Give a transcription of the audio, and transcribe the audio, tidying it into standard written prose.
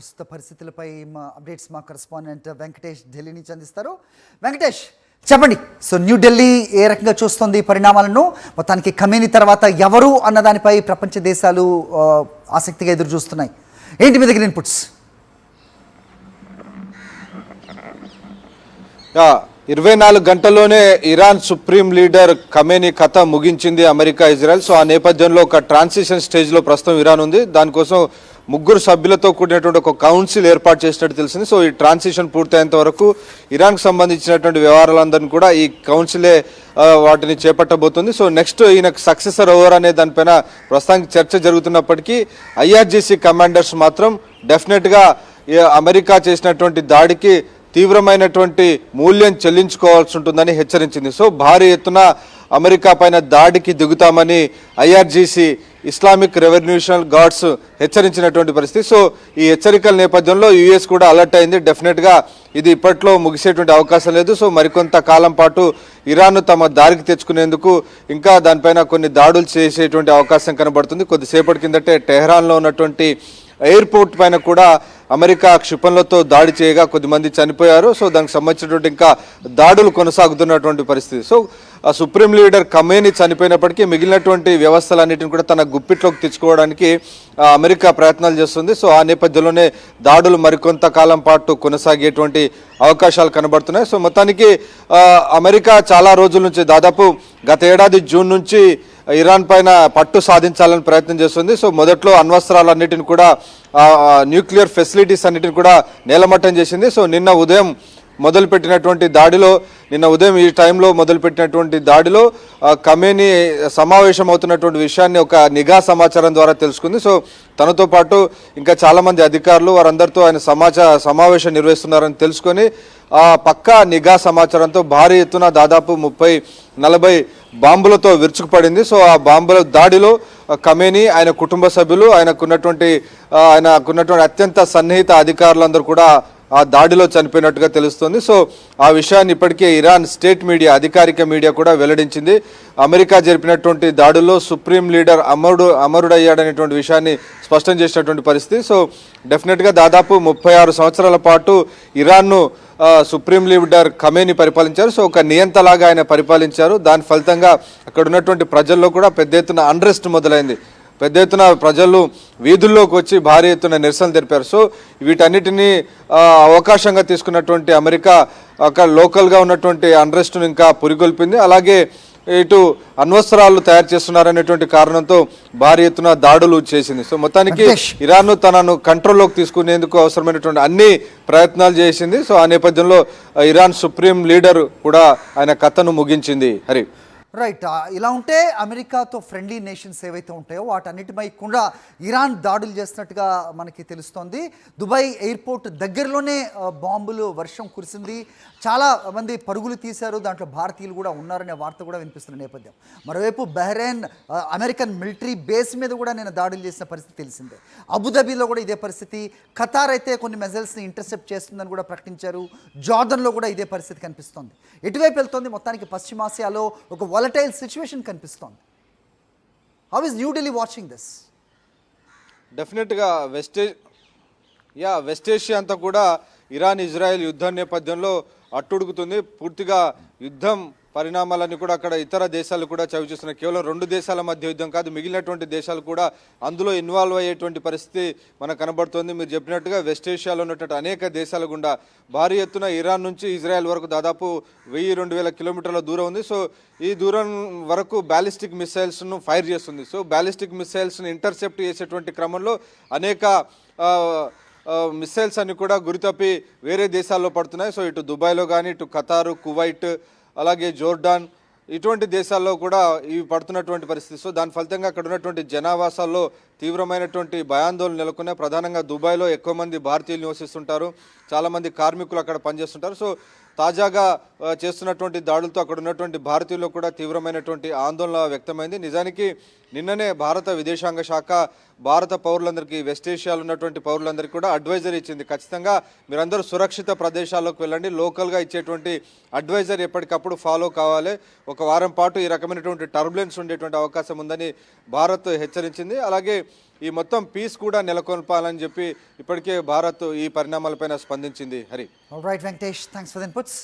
ప్రస్తుత పరిస్థితులపై మా అప్డేట్స్ మా కరెస్పాండెంట్ వెంకటేష్ ఢిల్లీ నుంచి అందిస్తారు. వెంకటేష్ చెప్పండి, సో న్యూఢిల్లీ ఏ రకంగా చూస్తుంది పరిణామాలను? మొత్తానికి ఖమేనీ తర్వాత ఎవరు అన్నదానిపై ప్రపంచ దేశాలు ఆసక్తిగా ఎదురు చూస్తున్నాయి. ఏంటి మీ దగ్గర ఇన్పుట్స్? 24 గంటల్లోనే ఇరాన్ సుప్రీం లీడర్ ఖమేనీ కథ ముగించింది అమెరికా, ఇజ్రాయెల్. సో ఆ నేపథ్యంలో ఒక ట్రాన్సిషన్ స్టేజ్లో ప్రస్తుతం ఇరాన్ ఉంది. దానికోసం 3 సభ్యులతో కూడినటువంటి ఒక కౌన్సిల్ ఏర్పాటు చేసినట్టు తెలిసింది. సో ఈ ట్రాన్సిషన్ పూర్తయ్యేంత వరకు ఇరాన్కు సంబంధించినటువంటి వ్యవహారాలందరినీ కూడా ఈ కౌన్సిలే వాటిని చేపట్టబోతుంది. సో నెక్స్ట్ ఈయనకు సక్సెసర్ ఎవరు అనే దానిపైన ప్రస్తుతానికి చర్చ జరుగుతున్నప్పటికీ IRGC కమాండర్స్ మాత్రం డెఫినెట్గా అమెరికా చేసినటువంటి దాడికి తీవ్రమైనటువంటి మూల్యం చెల్లించుకోవాల్సి ఉంటుందని హెచ్చరించింది. సో భారీ ఎత్తున అమెరికా పైన దాడికి దిగుతామని IRGC ఇస్లామిక్ రెవల్యూషనల్ గార్డ్స్ హెచ్చరించినటువంటి పరిస్థితి. సో ఈ హెచ్చరికల నేపథ్యంలో US కూడా అలర్ట్ అయింది. డెఫినెట్గా ఇది ఇప్పట్లో ముగిసేటువంటి అవకాశం లేదు. సో మరికొంత కాలం పాటు ఇరాన్ను తమ దారికి తెచ్చుకునేందుకు ఇంకా దానిపైన కొన్ని దాడులు చేసేటువంటి అవకాశం కనబడుతుంది. కొద్దిసేపటి కిందటే టెహ్రాన్లో ఉన్నటువంటి ఎయిర్పోర్ట్ పైన కూడా అమెరికా క్షిపణులతో దాడి చేయగా కొద్దిమంది చనిపోయారు. సో దానికి సంబంధించినటువంటి ఇంకా దాడులు కొనసాగుతున్నటువంటి పరిస్థితి. సో సుప్రీం లీడర్ ఖమేనీ చనిపోయినప్పటికీ మిగిలినటువంటి వ్యవస్థలన్నిటిని కూడా తన గుప్పిట్లోకి తెచ్చుకోవడానికి అమెరికా ప్రయత్నాలు చేస్తుంది. సో ఆ నేపథ్యంలోనే దాడులు మరికొంత కాలం పాటు కొనసాగేటువంటి అవకాశాలు కనబడుతున్నాయి. సో మొత్తానికి అమెరికా చాలా రోజుల నుంచి, దాదాపు గత ఏడాది జూన్ నుంచి ఇరాన్ పైన పట్టు సాధించాలని ప్రయత్నం చేస్తుంది. సో మొదట్లో అణ్వస్త్రాలన్నిటిని కూడా న్యూక్లియర్ ఫెసిలిటీస్ అన్నిటిని కూడా నేలమట్టం చేసింది. సో నిన్న ఉదయం ఈ టైంలో మొదలుపెట్టినటువంటి దాడిలో ఖమేనీ సమావేశం అవుతున్నటువంటి విషయాన్ని ఒక నిఘా సమాచారం ద్వారా తెలుసుకుంది. సో తనతో పాటు ఇంకా చాలామంది అధికారులు వారందరితో ఆయన సమావేశం నిర్వహిస్తున్నారని తెలుసుకొని ఆ పక్కా నిఘా సమాచారంతో భారీ ఎత్తున దాదాపు 30-40 బాంబులతో విరుచుకుపడింది. సో ఆ బాంబుల దాడిలో ఖమేనీ, ఆయన కుటుంబ సభ్యులు, ఆయనకున్నటువంటి అత్యంత సన్నిహిత అధికారులందరూ కూడా ఆ దాడిలో చనిపోయినట్టుగా తెలుస్తుంది. సో ఆ విషయాన్ని ఇప్పటికే ఇరాన్ స్టేట్ మీడియా, అధికారిక మీడియా కూడా వెల్లడించింది. అమెరికా జరిపినటువంటి దాడుల్లో సుప్రీం లీడర్ అమరుడయ్యాడనేటువంటి విషయాన్ని స్పష్టం చేసినటువంటి పరిస్థితి. సో డెఫినెట్గా దాదాపు 36 సంవత్సరాల పాటు ఇరాన్ను సుప్రీం లీడర్ ఖమేనీ పరిపాలించారు. సో ఒక నియంతలాగా ఆయన పరిపాలించారు. దాని ఫలితంగా అక్కడ ఉన్నటువంటి ప్రజల్లో కూడా పెద్ద ఎత్తున అన్రెస్ట్ మొదలైంది. పెద్ద ఎత్తున ప్రజలు వీధుల్లోకి వచ్చి భారీ ఎత్తున నిరసనలు తెలిపారు. సో వీటన్నిటినీ అవకాశంగా తీసుకున్నటువంటి అమెరికా అక్కడ లోకల్గా ఉన్నటువంటి అన్రెస్ట్ను ఇంకా పురిగొల్పింది. అలాగే ఇటు అణ్వస్త్రాలు తయారు చేస్తున్నారనేటువంటి కారణంతో భారీ ఎత్తున దాడులు చేసింది. సో మొత్తానికి ఇరాన్ను తనను కంట్రోల్లోకి తీసుకునేందుకు అవసరమైనటువంటి అన్ని ప్రయత్నాలు చేసింది. సో ఆ నేపథ్యంలో ఇరాన్ సుప్రీం లీడర్ కూడా ఆయన కథను ముగించింది. హరి రైట్, ఇలా ఉంటే అమెరికాతో ఫ్రెండ్లీ నేషన్స్ ఏవైతే ఉంటాయో వాటన్నిటిపై కూడా ఇరాన్ దాడులు చేస్తున్నట్టుగా మనకి తెలుస్తోంది. దుబాయ్ ఎయిర్పోర్ట్ దగ్గరలోనే బాంబులు వర్షం కురిసింది. చాలా మంది పరుగులు తీశారు, దాంట్లో భారతీయులు కూడా ఉన్నారనే వార్త కూడా వినిపిస్తున్న నేపథ్యం. మరోవైపు బహ్రెయిన్ అమెరికన్ మిలిటరీ బేస్ మీద కూడా నేను దాడులు చేసిన పరిస్థితి తెలిసిందే. అబుదాబీలో కూడా ఇదే పరిస్థితి. ఖతార్ అయితే కొన్ని మెజైల్స్ని ఇంటర్సెప్ట్ చేస్తుందని కూడా ప్రకటించారు. జార్డన్లో కూడా ఇదే పరిస్థితి కనిపిస్తోంది. ఎటువైపు వెళ్తోంది? మొత్తానికి పశ్చిమాసియాలో ఒక volatile situation కనిపిస్తోంది. How is New Delhi watching this? డెఫినెట్గా వెస్ట్ ఏషియా అంతా కూడా ఇరాన్ ఇజ్రాయెల్ యుద్ధం నేపథ్యంలో అట్టుడుగుతుంది. పూర్తిగా యుద్ధం పరిణామాలన్నీ కూడా అక్కడ ఇతర దేశాలు కూడా చవిచూస్తున్నాయి. కేవలం 2 దేశాల మధ్య యుద్ధం కాదు, మిగిలినటువంటి దేశాలు కూడా అందులో ఇన్వాల్వ్ అయ్యేటువంటి పరిస్థితి మనకు కనబడుతుంది. మీరు చెప్పినట్టుగా వెస్ట్ ఏషియాలో ఉన్నటువంటి అనేక దేశాల గుండా భారీ ఎత్తున ఇరాన్ నుంచి ఇజ్రాయెల్ వరకు దాదాపు 1000-2000 కిలోమీటర్ల దూరం ఉంది. సో ఈ దూరం వరకు బ్యాలిస్టిక్ మిసైల్స్ను ఫైర్ చేస్తుంది. సో బ్యాలిస్టిక్ మిసైల్స్ను ఇంటర్సెప్ట్ చేసేటువంటి క్రమంలో అనేక మిసైల్స్ అన్ని కూడా గురితప్పి వేరే దేశాల్లో పడుతున్నాయి. సో ఇటు దుబాయ్లో కానీ, ఇటు ఖతారు, కువైట్, అలాగే జోర్డాన్, ఇటువంటి దేశాల్లో కూడా ఇవి పడుతున్నటువంటి పరిస్థితి. సో దాని ఫలితంగా అక్కడ ఉన్నటువంటి జనావాసాల్లో తీవ్రమైనటువంటి భయాందోళన నెలకొన్నాయి. ప్రధానంగా దుబాయ్లో ఎక్కువ మంది భారతీయులు నివసిస్తుంటారు, చాలామంది కార్మికులు అక్కడ పనిచేస్తుంటారు. సో తాజాగా చేస్తున్నటువంటి దాడులతో అక్కడ ఉన్నటువంటి భారతీయుల్లో కూడా తీవ్రమైనటువంటి ఆందోళన వ్యక్తమైంది. నిజానికి నిన్ననే భారత విదేశాంగ శాఖ భారత పౌరులందరికీ, వెస్ట్ ఏషియాలో ఉన్నటువంటి పౌరులందరికీ కూడా అడ్వైజరీ ఇచ్చింది. ఖచ్చితంగా మీరందరూ సురక్షిత ప్రదేశాల్లోకి వెళ్ళండి, లోకల్గా ఇచ్చేటువంటి అడ్వైజరీ ఎప్పటికప్పుడు ఫాలో కావాలి. ఒక వారం పాటు ఈ రకమైనటువంటి టర్బులెన్స్ ఉండేటువంటి అవకాశం ఉందని భారత్ హెచ్చరించింది. అలాగే ఈ మొత్తం పీస్ కూడా నెలకొల్పాలని చెప్పి ఇప్పటికే భారత్ ఈ పరిణామాలపైన స్పందించింది. Hari. All right, Venkatesh, thanks for the inputs.